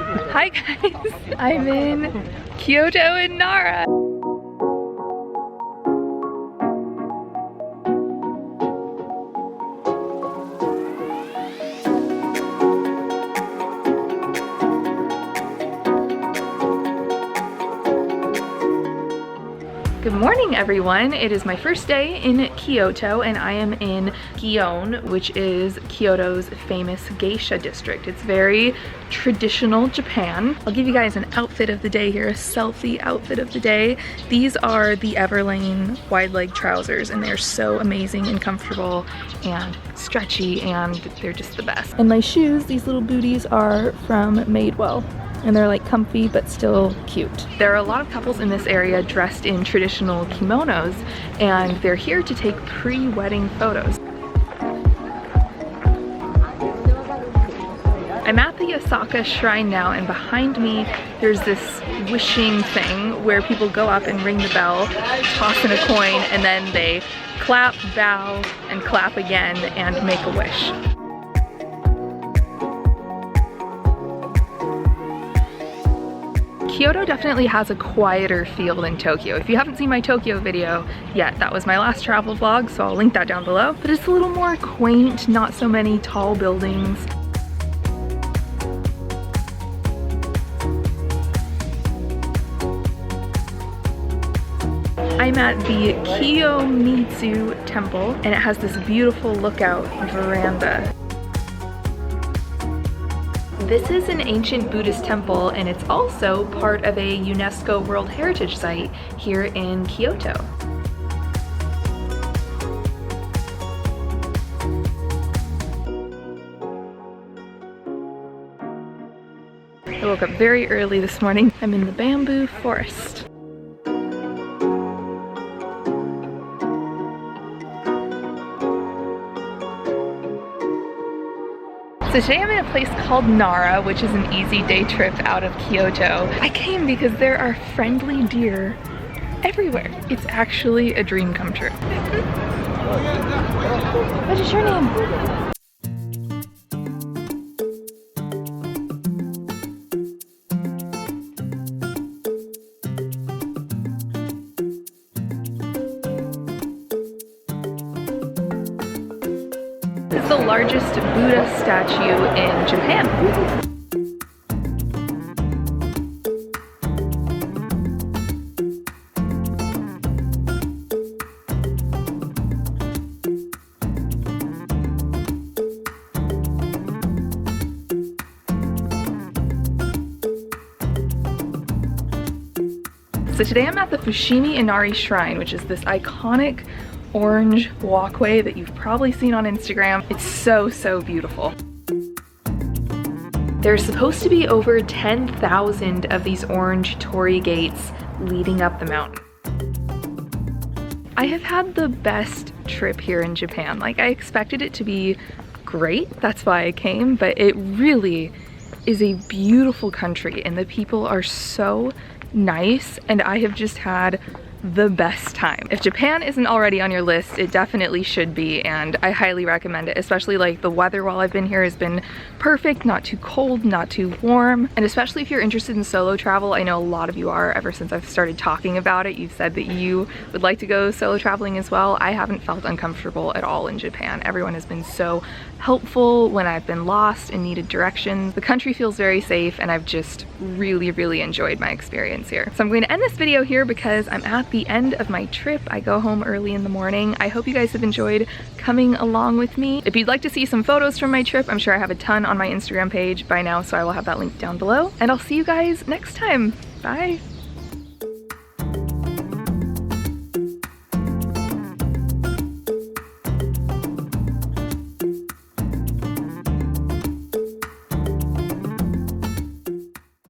Hi guys, I'm in Kyoto and Nara. Good morning everyone. It is my first day in Kyoto and I am in Gion, which is Kyoto's famous geisha district. It's very traditional Japan. I'll give you guys an outfit of the day here, a selfie outfit of the day. These are the Everlane wide leg trousers and they're so amazing and comfortable and stretchy and they're just the best. And my shoes, these little booties, are from Madewell. And they're like comfy but still cute. There are a lot of couples in this area dressed in traditional kimonos and they're here to take pre-wedding photos. I'm at the Osaka Shrine now and behind me there's this wishing thing where people go up and ring the bell, toss in a coin, and then they clap, bow, and clap again and make a wish. Kyoto definitely has a quieter feel than Tokyo. If you haven't seen my Tokyo video yet, that was my last travel vlog, so I'll link that down below. But it's a little more quaint, not so many tall buildings. I'm at the Kiyomizu Temple, and it has this beautiful lookout veranda. This is an ancient Buddhist temple and it's also part of a UNESCO World Heritage Site here in Kyoto. I woke up very early this morning. I'm in the bamboo forest. So today I'm in a place called Nara, which is an easy day trip out of Kyoto. I came because there are friendly deer everywhere. It's actually a dream come true. What is your name? It's the largest Buddha statue in Japan. So today I'm at the Fushimi Inari Shrine, which is this iconic orange walkway that you've probably seen on Instagram. It's so beautiful. There's supposed to be over 10,000 of these orange torii gates leading up the mountain. I have had the best trip here in Japan. Like, I expected it to be great, that's why I came, but it really is a beautiful country and the people are so nice and I have just had the best time. If Japan isn't already on your list, it definitely should be, and I highly recommend it. Especially like the weather while I've been here has been perfect, not too cold, not too warm, and especially if you're interested in solo travel. I know a lot of you are. Ever since I've started talking about it, you've said that you would like to go solo traveling as well. I haven't felt uncomfortable at all in Japan. Everyone has been so helpful when I've been lost and needed directions. The country feels very safe and I've just really enjoyed my experience here. So I'm going to end this video here because I'm at the end of my trip. I go home early in the morning. I hope you guys have enjoyed coming along with me. If you'd like to see some photos from my trip, I'm sure I have a ton on my Instagram page by now, so I will have that link down below. And I'll see you guys next time. Bye!